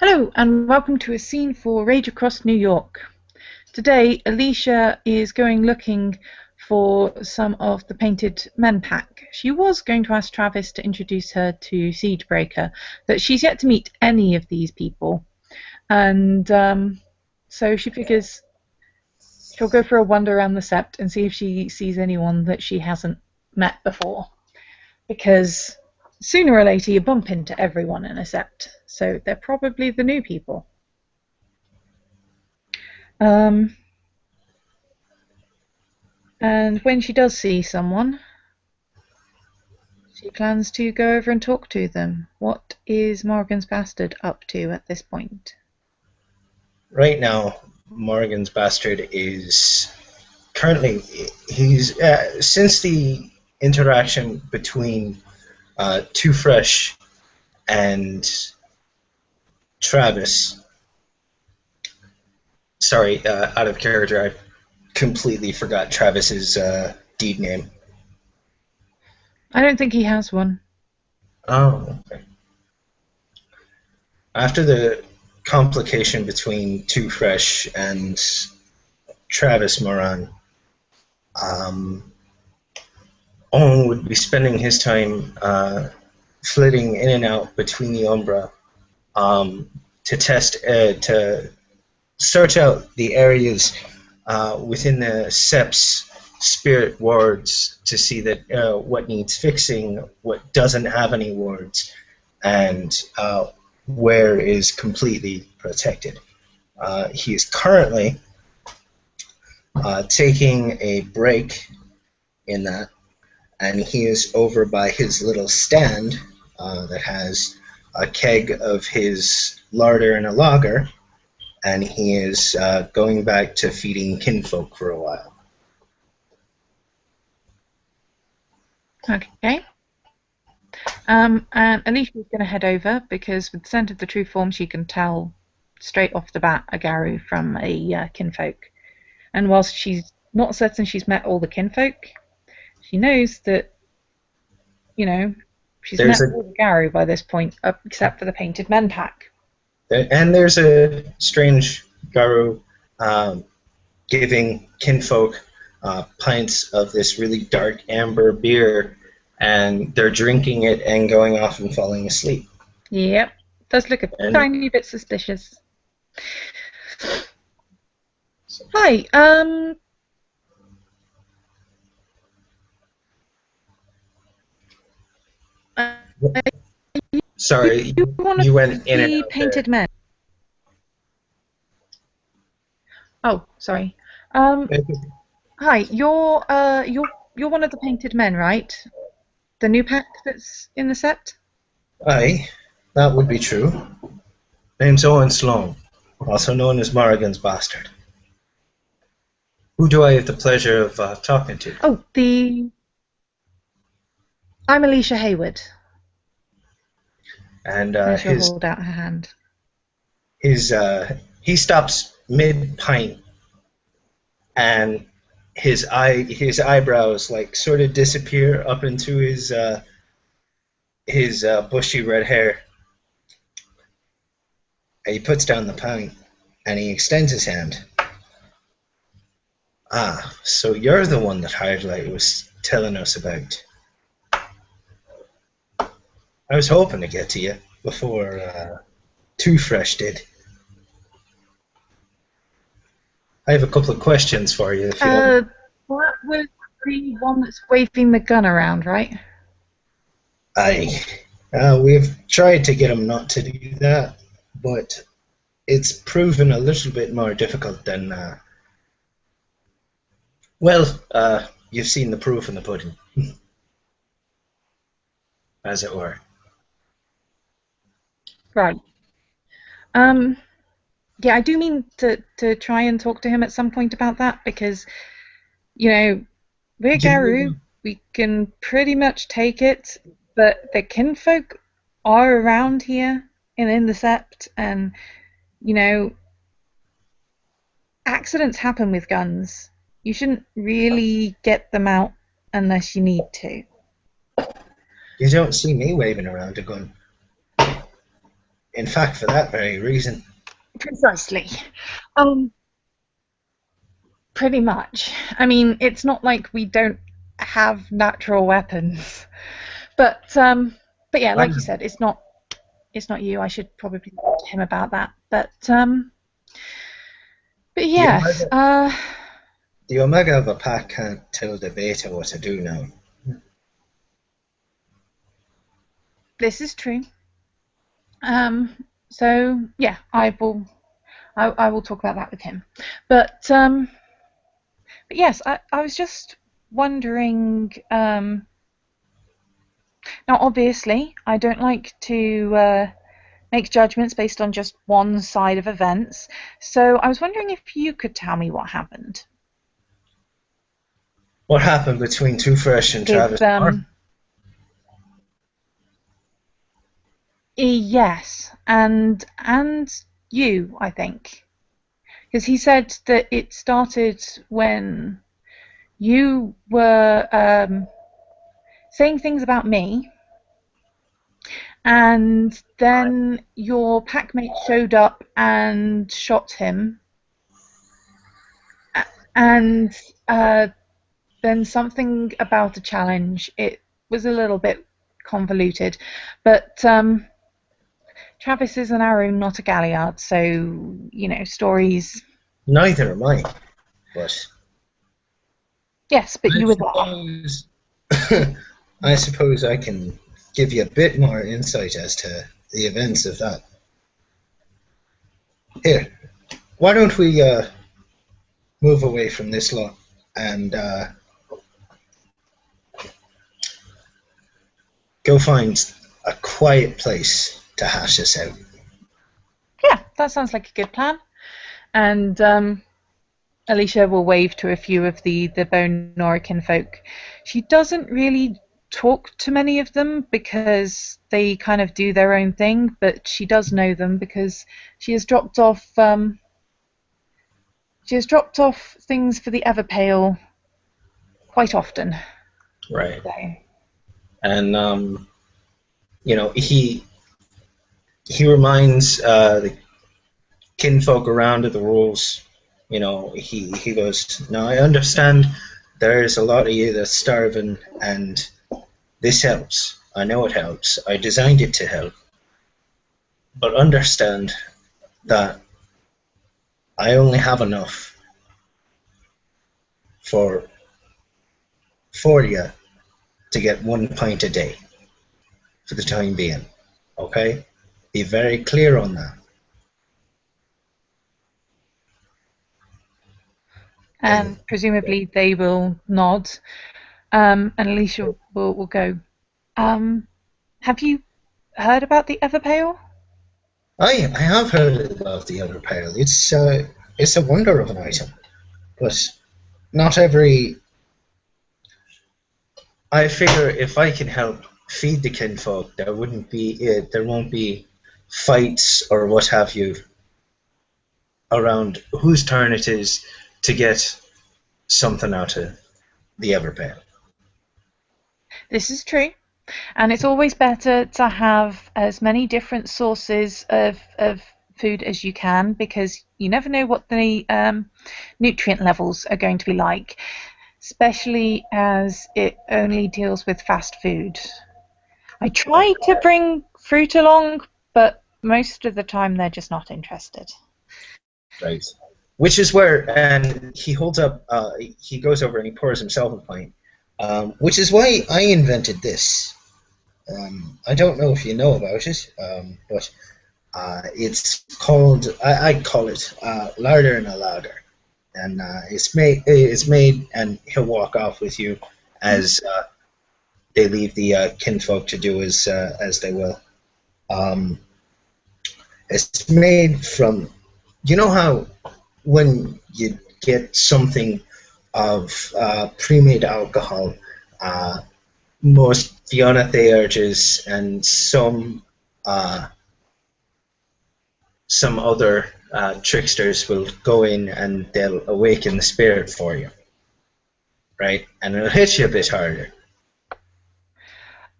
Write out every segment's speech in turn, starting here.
Hello and welcome to a scene for Rage Across New York. Today Alicia is going looking for some of the Painted Men pack. She was going to ask Travis to introduce her to Siegebreaker, but she's yet to meet any of these people. And so she figures she'll go for a wander around the sept and see if she sees anyone that she hasn't met before. Because sooner or later you bump into everyone in a sept, so they're probably the new people. And when she does see someone, she plans to go over and talk to them. What is Morgan's Bastard up to at this point? Right now, Morgan's Bastard is currently, he's, since the interaction between Too Fresh and Travis, sorry, out of character, I completely forgot Travis's deed name. I don't think he has one. Oh, okay. After the complication between Too Fresh and Travis Moran, Owen would be spending his time flitting in and out between the Umbra to search out the areas within the Sep's spirit wards to see that what needs fixing, what doesn't have any wards, and where is completely protected. He is currently taking a break in that, and he is over by his little stand that has a keg of his larder and a lager, and he is going back to feeding kinfolk for a while. Okay. And Alicia's going to head over because with the scent of the true form she can tell straight off the bat a Garu from a kinfolk. And whilst she's not certain she's met all the kinfolk, she knows that, you know, she's met all the Garu by this point, except for the Painted Men pack. And there's a strange Garu giving kinfolk pints of this really dark amber beer, and they're drinking it and going off and falling asleep. Yep, does look a tiny bit suspicious. Hi, sorry, you went in and out Painted there. Men. Oh, sorry. Hi, you're one of the Painted Men, right? The new pack that's in the set? Aye, that would be true. Name's Owen Sloan, also known as Morgan's Bastard. Who do I have the pleasure of talking to? Oh, I'm Alicia Hayward. And she'll hold out her hand. He stops mid-pint, and his eyebrows like sort of disappear up into his bushy red hair. And he puts down the pint and he extends his hand. Ah, so you're the one that Hardlight was telling us about. I was hoping to get to you before Too Fresh did. I have a couple of questions for you. If you that was the one that's waving the gun around, right? Aye. We've tried to get him not to do that, but it's proven a little bit more difficult than... you've seen the proof in the pudding, as it were. Right. Yeah, I do mean to try and talk to him at some point about that because, you know, we're Garu, we can pretty much take it, but the kinfolk are around here and in the sept, and, you know, accidents happen with guns. You shouldn't really get them out unless you need to. You don't see me waving around a gun. In fact, for that very reason. Precisely. Um, Pretty much. I mean, it's not like we don't have natural weapons, but yeah, like you I'm, said, it's not you. I should probably talk to him about that. But the yes, Omega, the Omega of a pack can't tell the Beta what to do now. this is true. Um, so yeah, I will talk about that with him. But yes, I was just wondering. Now, obviously, I don't like to make judgments based on just one side of events. So I was wondering if you could tell me what happened What happened between Two Fresh and with Travis Barr? yes, and you, I think, because he said that it started when you were saying things about me, and then your packmate showed up and shot him, and then something about a challenge. It was a little bit convoluted, but Travis is an arrow, not a galliard, so stories. Neither am I, but Yes, but I you were there. suppose I suppose I can give you a bit more insight as to the events of that. Here, why don't we move away from this lot and go find a quiet place to hash this out. Yeah, that sounds like a good plan. And Alicia will wave to a few of the Bone Norican folk. She doesn't really talk to many of them because they kind of do their own thing, but she does know them because she has dropped off things for the Everpale quite often. Right. So, And he reminds the kinfolk around of the rules. He goes, now I understand there's a lot of you that's starving, and this helps. I know it helps. I designed it to help. But understand that I only have enough for you to get 1 pint a day for the time being. Okay? Be very clear on that. and presumably they will nod, and Alicia will go. Have you heard about the Everpale? I have heard about the other pale. It's a wonder of an item, but not every. I figure if I can help feed the kinfolk, there won't be fights or what have you around whose turn it is to get something out of the Everpale. This is true. And it's always better to have as many different sources of food as you can because you never know what the nutrient levels are going to be like, especially as it only deals with fast food. I try to bring fruit along, but most of the time they're just not interested. Right. Which is where, and he holds up, he goes over and he pours himself a pint, which is why I invented this. I don't know if you know about it, but it's called, I call it larder and a louder. And it's made, and he'll walk off with you as they leave the kinfolk to do as they will. Um, it's made from, you know how when you get something of pre-made alcohol, uh, most Fiona Theurges and some other tricksters will go in and they'll awaken the spirit for you, right? And it'll hit you a bit harder.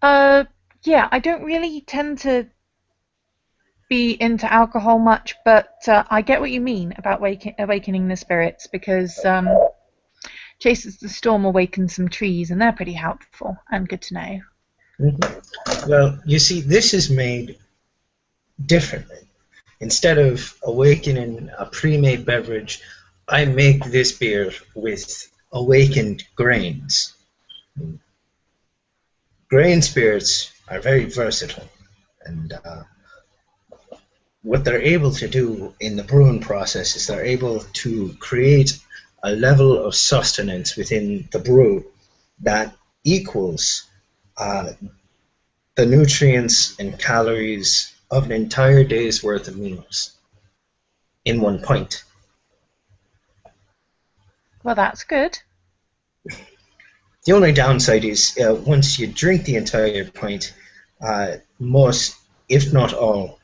Uh, yeah, I don't really tend to be into alcohol much, but I get what you mean about awakening the spirits, because Chases the Storm awakens some trees, and they're pretty helpful and good to know. Mm-hmm. Well, you see, this is made differently. Instead of awakening a pre-made beverage, I make this beer with awakened grains. Grain spirits are very versatile, and what they're able to do in the brewing process is they're able to create a level of sustenance within the brew that equals the nutrients and calories of an entire day's worth of meals in one pint. Well, that's good. The only downside is once you drink the entire pint, most, if not all,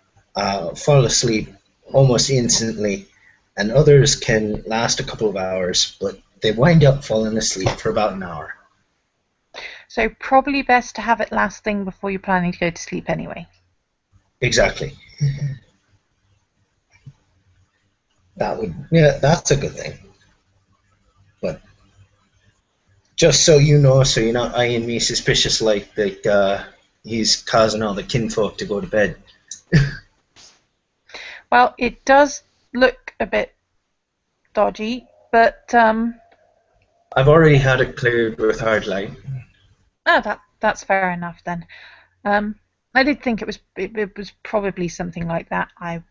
fall asleep almost instantly, and others can last a couple of hours, but they wind up falling asleep for about an hour. So probably best to have it last thing before you're planning to go to sleep anyway. Exactly. That's a good thing. But just so you know, so you're not eyeing me suspicious like he's causing all the kinfolk to go to bed. Well, it does look a bit dodgy, but I've already had it cleared with hard light. Oh, that's fair enough then. I did think it was probably something like that. I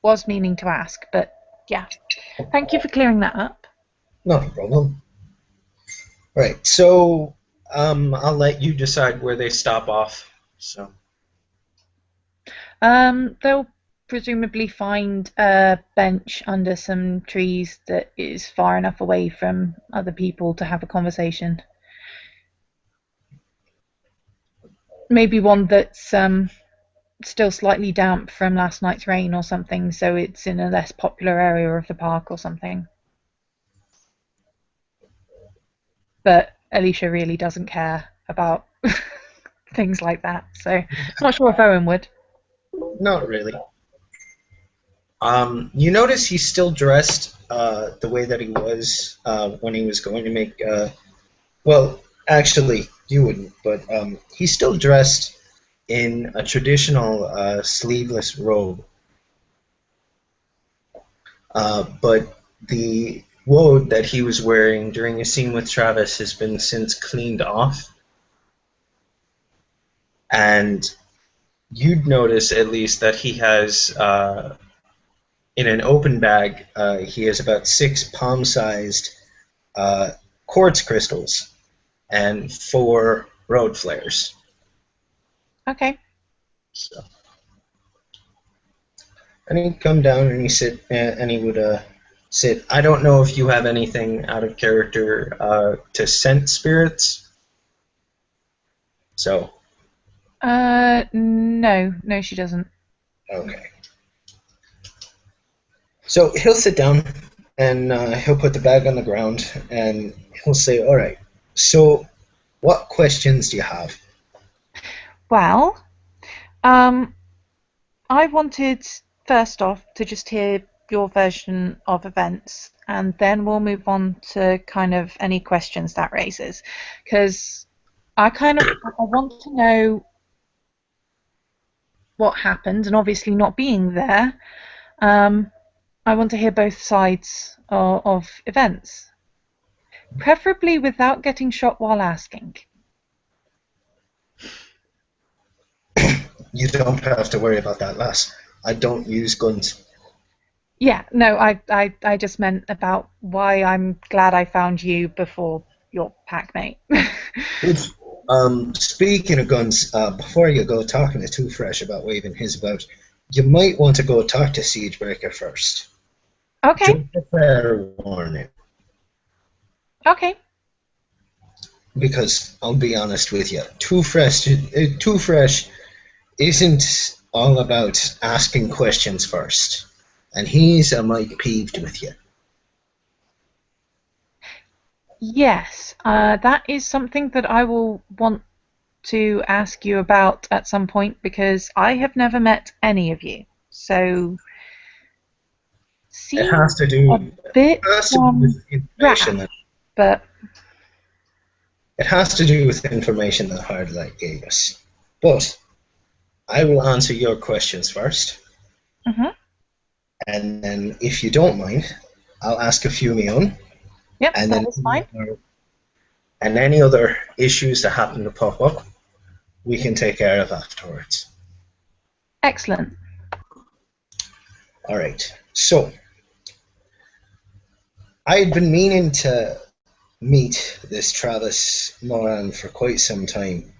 was meaning to ask, but yeah. Thank you for clearing that up. Not a problem. Right, so I'll let you decide where they stop off. So they'll presumably find a bench under some trees that is far enough away from other people to have a conversation. Maybe one that's still slightly damp from last night's rain or something, so it's in a less popular area of the park or something. But Alicia really doesn't care about things like that, so I'm not sure if Owen would. Not really. You notice he's still dressed the way that he was when he was going to make. Well, actually, you wouldn't, but he's still dressed in a traditional sleeveless robe. But the woad that he was wearing during a scene with Travis has been since cleaned off. And you'd notice at least that he has, in an open bag, he has about 6 palm-sized quartz crystals and 4 road flares. Okay. So. And he'd come down and he would sit. I don't know if you have anything out of character to scent spirits. So. No, she doesn't. Okay. So he'll sit down and he'll put the bag on the ground and he'll say, "All right. So, what questions do you have?" Well, I wanted first off to just hear your version of events, and then we'll move on to kind of any questions that raises, because I want to know what happened, and obviously not being there, I want to hear both sides of events, preferably without getting shot while asking. You don't have to worry about that, lass. I don't use guns. Yeah, no, I just meant about why I'm glad I found you before your packmate. Speaking of guns, before you go talking to Too Fresh about waving his about, you might want to go talk to Siegebreaker first. Okay. Just a fair warning. Okay. Because I'll be honest with you, Too Fresh isn't all about asking questions first, and he's a mite peeved with you. Yes, that is something that I will want to ask you about at some point, because I have never met any of you. So It seems has to a do. bit Has to do with information rash, that but it has to do with information that Hardlight gave us. But I will answer your questions first, mhm. and then if you don't mind, I'll ask a few of my own, Yep, and that then is fine. any other issues that happen to pop up, we can take care of afterwards. Excellent. All right. So I had been meaning to meet this Travis Moran for quite some time.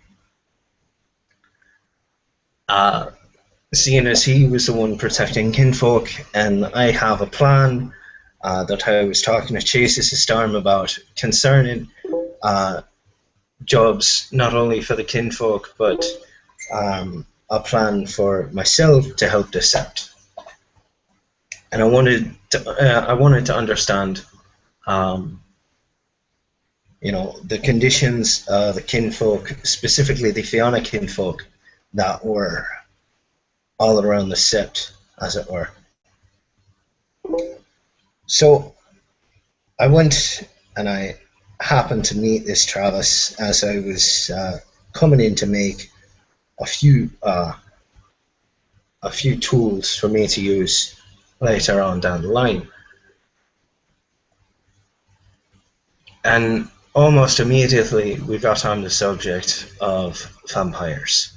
Seeing as he was the one protecting kinfolk, and I have a plan that I was talking to Chase Storm about concerning jobs not only for the kinfolk but a plan for myself to help this out. And I wanted to understand, the conditions the kinfolk, specifically the Fianna kinfolk, that were all around the sept, as it were. So I went and I happened to meet this Travis as I was coming in to make a few tools for me to use later on down the line. And almost immediately we got on the subject of vampires.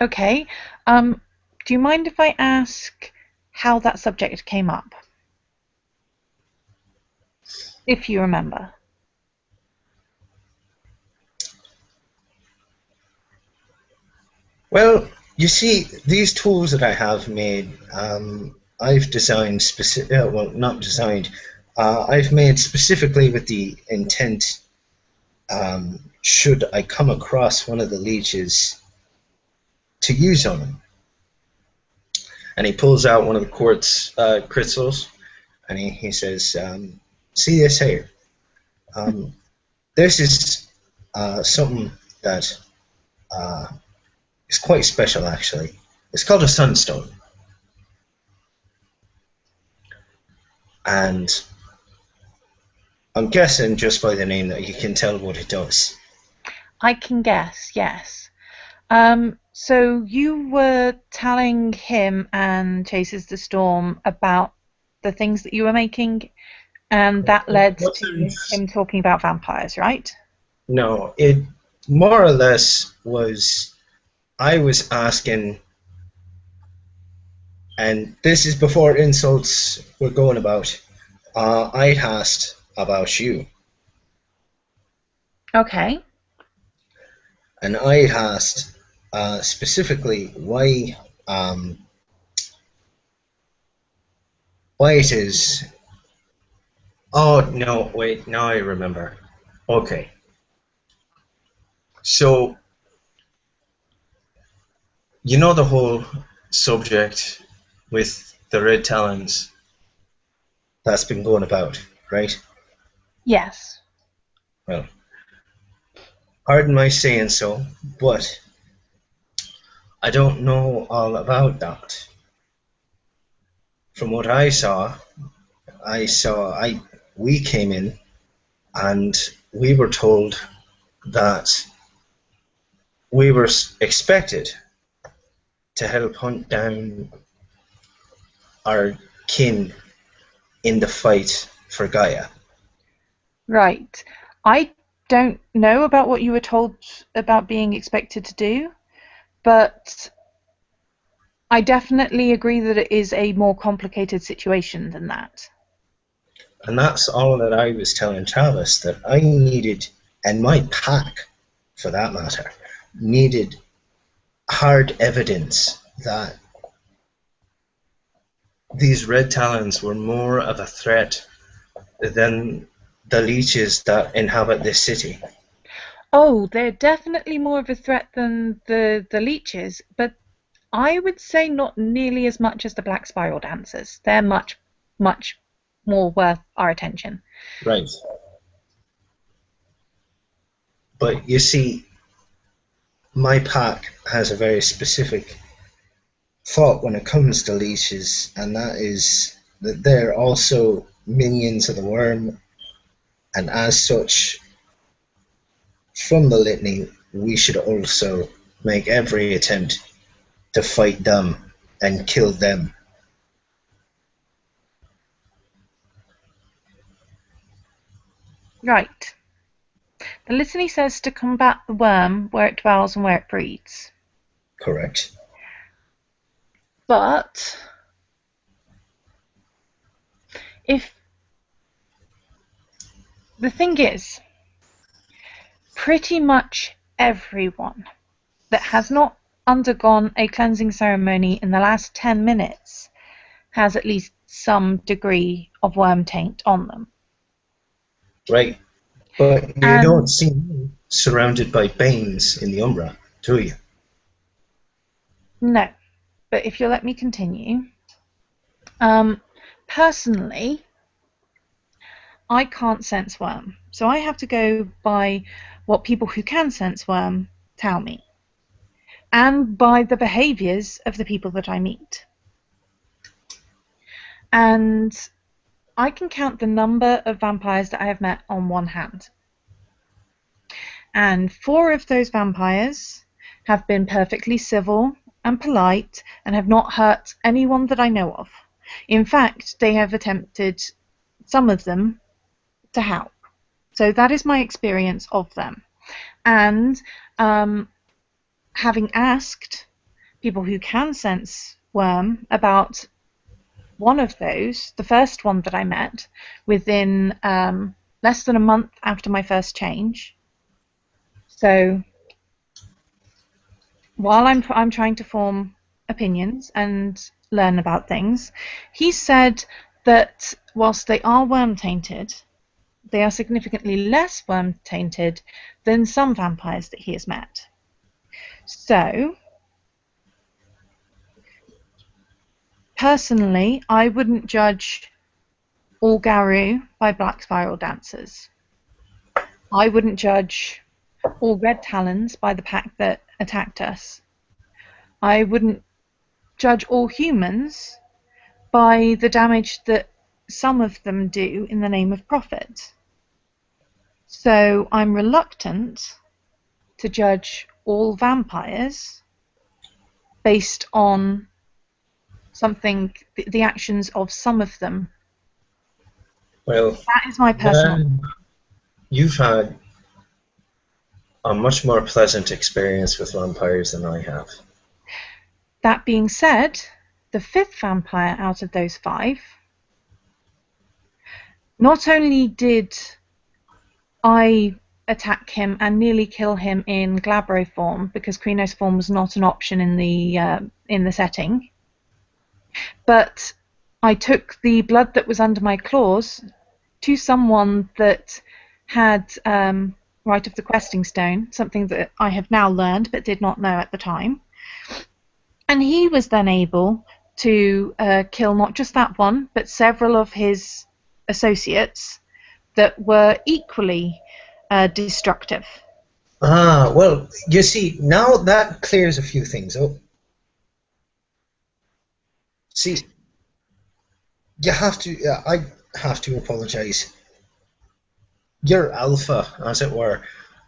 Okay. Do you mind if I ask how that subject came up? If you remember. Well, you see, these tools that I have made, I've designed well, not designed. I've made specifically with the intent, should I come across one of the leeches, to use on him. And he pulls out one of the quartz crystals, and he says, "See this here? This is something that is quite special, actually. It's called a sunstone." And I'm guessing just by the name that you can tell what it does. I can guess, yes. So you were telling him and Chases the Storm about the things that you were making, and that led to him talking about vampires, right? No, it more or less was, I was asking, and this is before insults were going about, I'd asked about you. Okay. And I asked specifically why it is. Oh no! Wait, now I remember. Okay, so you know the whole subject with the red talons that's been going about, right? Yes. Well, pardon my saying so, but I don't know all about that. From what we came in and we were told that we were expected to help hunt down our kin in the fight for Gaia. Right. I don't know about what you were told about being expected to do, but I definitely agree that it is a more complicated situation than that. And that's all that I was telling Travis, that I needed, and my pack, for that matter, needed hard evidence that these red talons were more of a threat than the leeches that inhabit this city. Oh, they're definitely more of a threat than the leeches, but I would say not nearly as much as the black spiral dancers. They're much, much more worth our attention. Right. But you see, my pack has a very specific thought when it comes to leeches, and that is that they're also minions of the worm, and as such, from the litany, we should also make every attempt to fight them and kill them. Right. The litany says to combat the worm where it dwells and where it breeds. Correct. But if the thing is, pretty much everyone that has not undergone a cleansing ceremony in the last 10 minutes has at least some degree of worm taint on them. Right. But you And don't see me surrounded by Banes in the Umbra, do you? no, but if you'll let me continue. Personally, I can't sense worm, so I have to go by what people who can sense worm tell me, and by the behaviours of the people that I meet. And I can count the number of vampires that I have met on one hand. And 4 of those vampires have been perfectly civil and polite and have not hurt anyone that I know of. In fact, they have attempted, some of them, to help. So that is my experience of them. And having asked people who can sense worm about one of those, the first one that I met, within less than a month after my first change. So while I'm trying to form opinions and learn about things, he said that whilst they are worm tainted, they are significantly less worm tainted than some vampires that he has met. So personally, I wouldn't judge all Garou by black spiral dancers. I wouldn't judge all red talons by the pack that attacked us. I wouldn't judge all humans by the damage that some of them do in the name of profit. So I'm reluctant to judge all vampires based on the actions of some of them. Well, that is my personal. You've had a much more pleasant experience with vampires than I have. That being said, the 5th vampire out of those 5, not only did I attack him and nearly kill him in Glabro form, because Krinos form was not an option in the setting, but I took the blood that was under my claws to someone that had right of the questing stone, something that I have now learned but did not know at the time. And he was then able to kill not just that one, but several of his associates that were equally destructive. Ah, well, you see, now that clears a few things up. See, you have to, I have to apologize. Your alpha, as it were,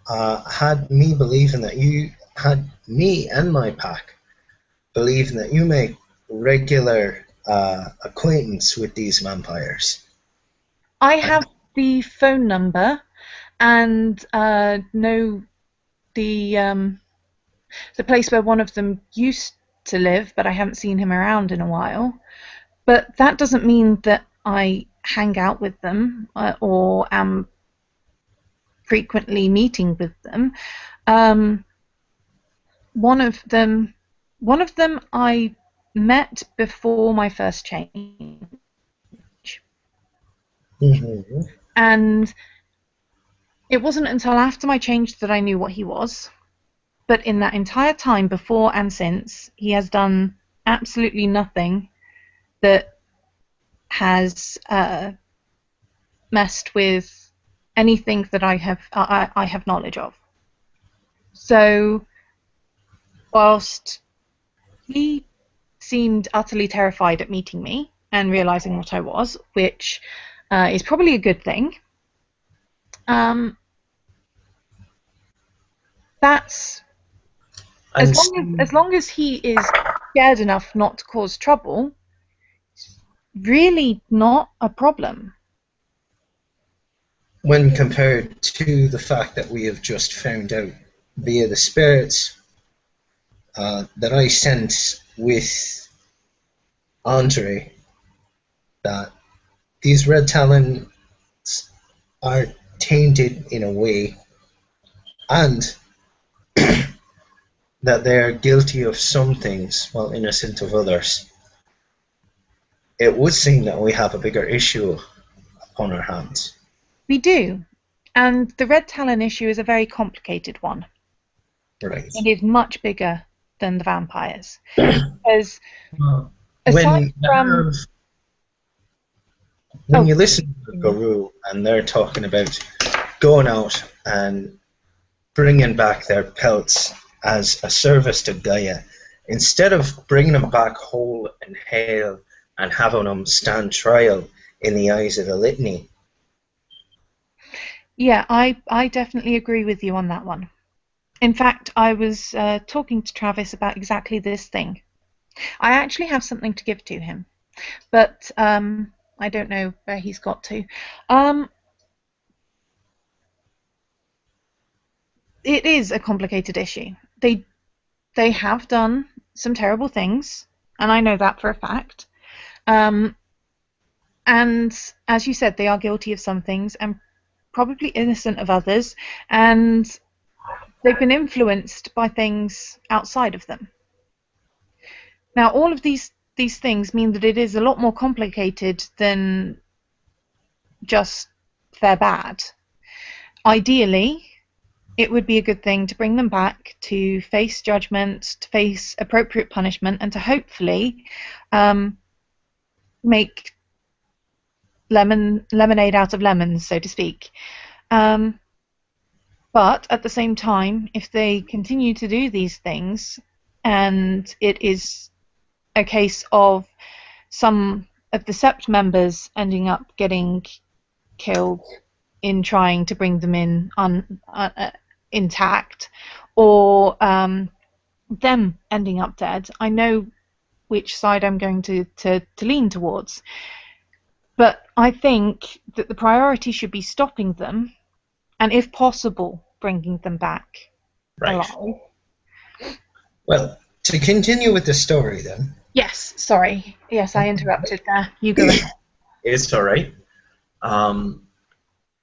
had me believing that you had me and my pack believing that you make regular acquaintance with these vampires. I have the phone number and know the place where one of them used to live, but I haven't seen him around in a while. But that doesn't mean that I hang out with them or am frequently meeting with them. One of them I met before my first change. Mm-hmm. And it wasn't until after my change that I knew what he was. But in that entire time, before and since, he has done absolutely nothing that has messed with anything that I have knowledge of. So, whilst he seemed utterly terrified at meeting me and realizing what I was, which is probably a good thing. That's as long as he is scared enough not to cause trouble, it's really not a problem. When compared to the fact that we have just found out via the spirits that I sent with Andre that these red talons are tainted in a way, and that they are guilty of some things while innocent of others, it would seem that we have a bigger issue upon our hands. We do, and the red talon issue is a very complicated one. Right. It is much bigger than the vampires. Because when you listen to Guru and they're talking about going out and bringing back their pelts as a service to Gaia, instead of bringing them back whole and hale and having them stand trial in the eyes of the litany. Yeah, I definitely agree with you on that one. In fact, I was talking to Travis about exactly this thing. I actually have something to give to him, but I don't know where he's got to. It is a complicated issue. They have done some terrible things, and I know that for a fact. And as you said, they are guilty of some things and probably innocent of others, and they've been influenced by things outside of them. Now, all of these things mean that it is a lot more complicated than just they're bad. Ideally, it would be a good thing to bring them back to face judgment, to face appropriate punishment, and to hopefully make lemonade out of lemons, so to speak. But at the same time, if they continue to do these things, and it is a case of some of the Sept members ending up getting killed in trying to bring them in intact, or them ending up dead, I know which side I'm going to lean towards. But I think that the priority should be stopping them, and if possible, bringing them back alive. Well, to continue with the story then. Yes, sorry. Yes, I interrupted there. You go ahead. It's all right.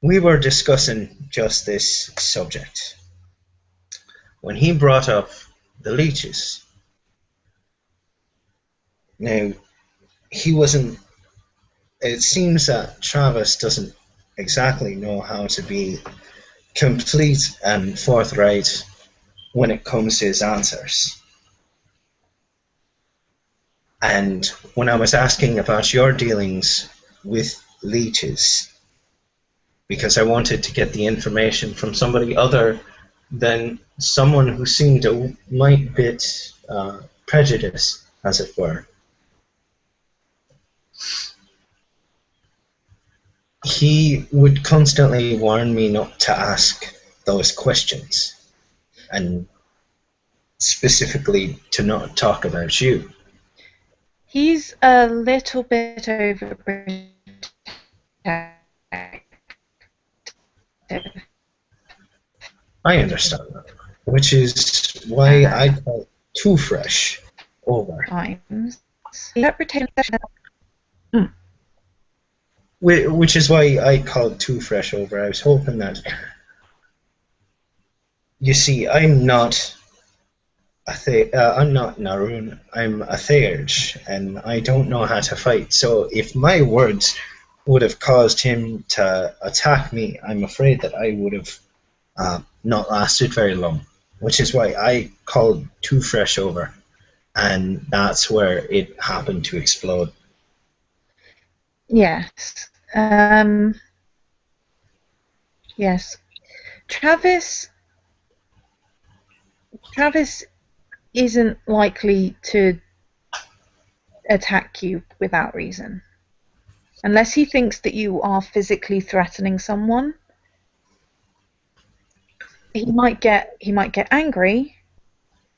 We were discussing just this subject when he brought up the leeches. Now, he wasn't. It seems that Travis doesn't exactly know how to be complete and forthright when it comes to his answers. And when I was asking about your dealings with leeches, because I wanted to get the information from somebody other than someone who seemed a light bit prejudice, as it were, he would constantly warn me not to ask those questions, and specifically to not talk about you. He's a little bit overprotective. I understand that, which is why I call too fresh over. Times. Which is why I called too fresh over. I was hoping that. You see, I'm not Narun. I'm a Theurge, and I don't know how to fight. So if my words would have caused him to attack me, I'm afraid that I would have not lasted very long. Which is why I called too fresh over, and that's where it happened to explode. Yes. Yes. Travis isn't likely to attack you without reason. Unless he thinks that you are physically threatening someone, he might get angry,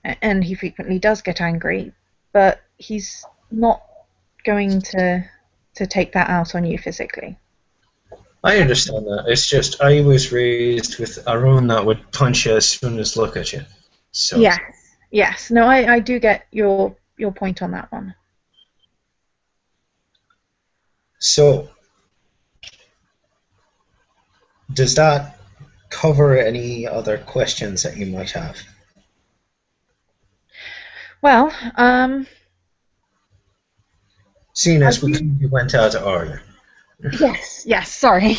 and he frequently does get angry, but he's not going to take that out on you physically. I understand that. It's just I was raised with a Arun that would punch you as soon as look at you. So Yes. No, I do get your point on that one. So does that cover any other questions that you might have? Well, Seeing as we went out of order. Yes, sorry.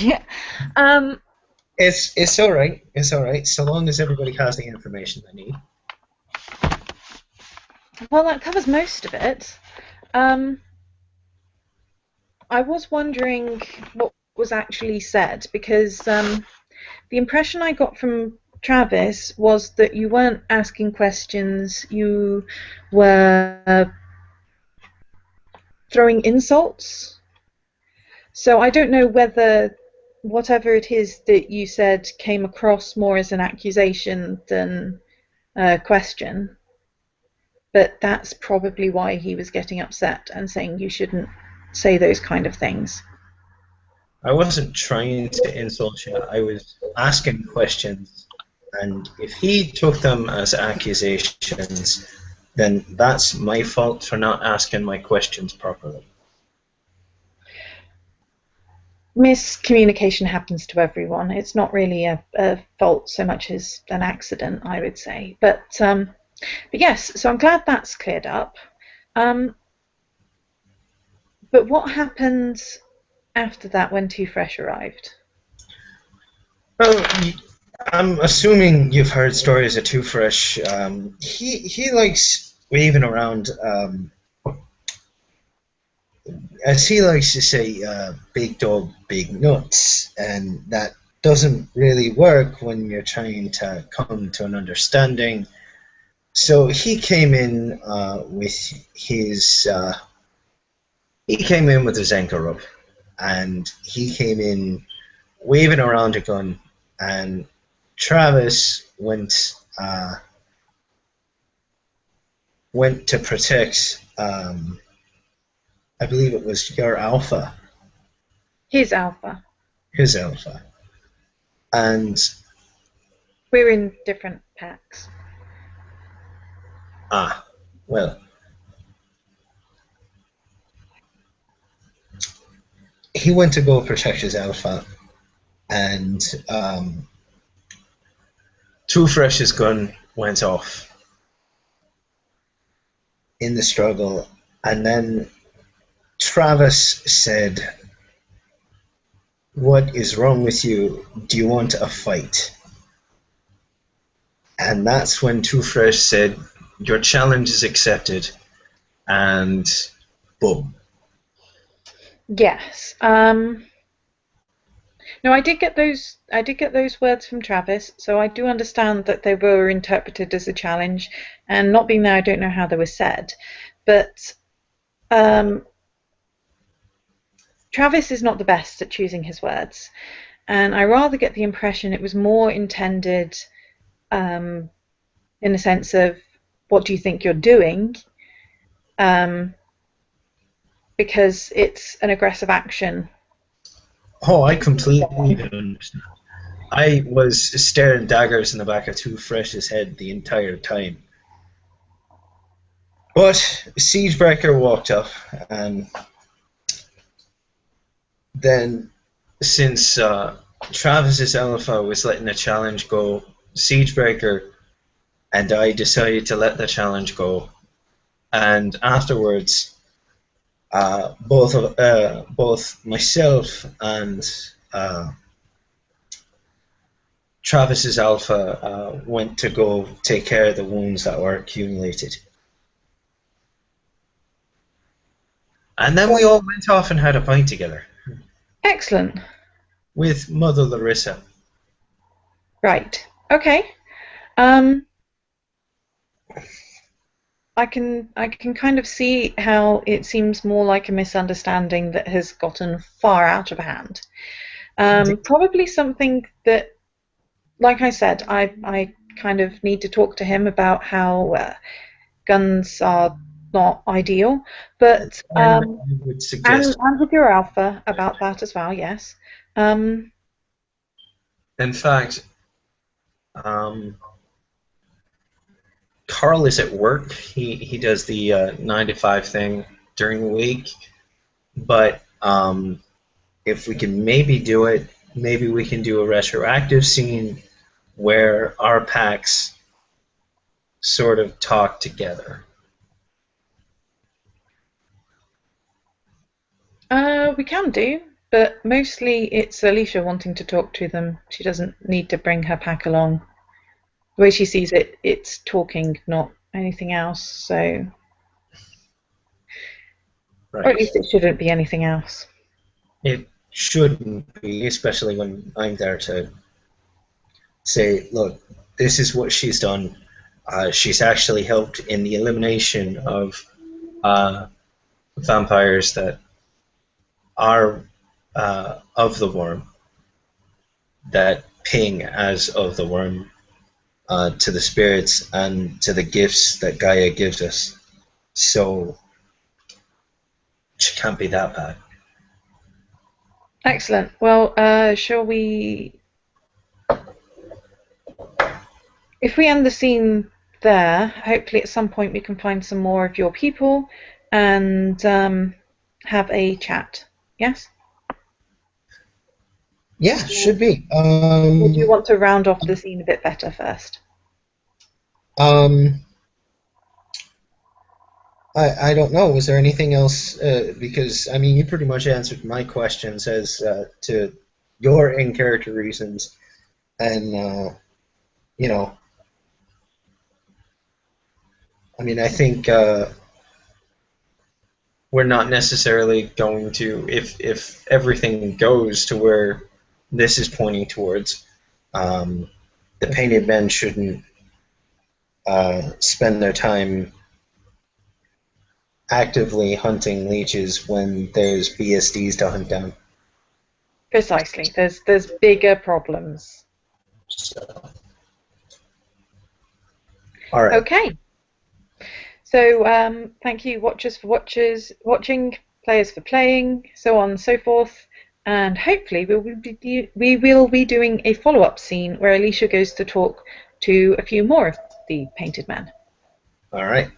It's all right. It's all right. So long as everybody has the information they need. Well, that covers most of it. I was wondering what was actually said, because the impression I got from Travis was that you weren't asking questions, you were throwing insults. So I don't know whether whatever it is that you said came across more as an accusation than a question. But that's probably why he was getting upset and saying you shouldn't say those kind of things. I wasn't trying to insult you. I was asking questions, and if he took them as accusations, then that's my fault for not asking my questions properly. Miscommunication happens to everyone. It's not really a fault so much as an accident, I would say. But yes, so I'm glad that's cleared up. But what happened after that when Too Fresh arrived? Well, I'm assuming you've heard stories of Too Fresh. He likes waving around, as he likes to say, big dog, big nuts, and that doesn't really work when you're trying to come to an understanding. So he came in with his ankle rub, and he came in waving around a gun, and Travis went to protect. I believe it was your alpha. His alpha. His alpha. And we're in different packs. Well. He went to go protect his alpha, and Too Fresh's gun went off in the struggle, and then Travis said, "What is wrong with you? Do you want a fight?" And that's when Too Fresh said, "Your challenge is accepted," and boom. Yes. No, I did get those words from Travis, so I do understand that they were interpreted as a challenge, and not being there, I don't know how they were said. But Travis is not the best at choosing his words, and I rather get the impression it was more intended in the sense of, what do you think you're doing? Because it's an aggressive action. Oh, I completely understand. I was staring daggers in the back of Too Fresh's head the entire time. But Siegebreaker walked up, and then since Travis's alpha was letting the challenge go, Siegebreaker and I decided to let the challenge go. And afterwards, both myself and Travis's alpha went to go take care of the wounds that were accumulated. And then we all went off and had a pint together. Excellent. With Mother Larissa. Right. Okay. I can kind of see how it seems more like a misunderstanding that has gotten far out of hand. Probably something that, like I said, I kind of need to talk to him about how guns are not ideal, but And I would suggest, and with your alpha about that as well. Yes. Um, in fact, um, Carl is at work. He does the 9 to 5 thing during the week, but if we can maybe do it, maybe we can do a retroactive scene where our packs sort of talk together. we can do, but mostly it's Alicia wanting to talk to them. She doesn't need to bring her pack along. The way she sees it, it's talking, not anything else. So, or at Right. least it shouldn't be anything else. It shouldn't be, especially when I'm there to say, look, this is what she's done. She's actually helped in the elimination of vampires that are of the worm, that ping as of the worm to the spirits and to the gifts that Gaia gives us. So she can't be that bad. Excellent. Well, shall we? If we end the scene there, hopefully at some point we can find some more of your people and have a chat. Yes? Yeah, should be. Or do you want to round off the scene a bit better first? Um, I don't know. Was there anything else? Because I mean, you pretty much answered my questions as to your in-character reasons, and you know, I mean, I think we're not necessarily going to, if everything goes to where this is pointing towards, the painted men shouldn't spend their time actively hunting leeches when there's BSDs to hunt down. Precisely. There's bigger problems. So, all right. Okay. So thank you, watchers for watching, players for playing, so on and so forth. And hopefully we will be doing a follow-up scene where Alicia goes to talk to a few more of the painted men. All right.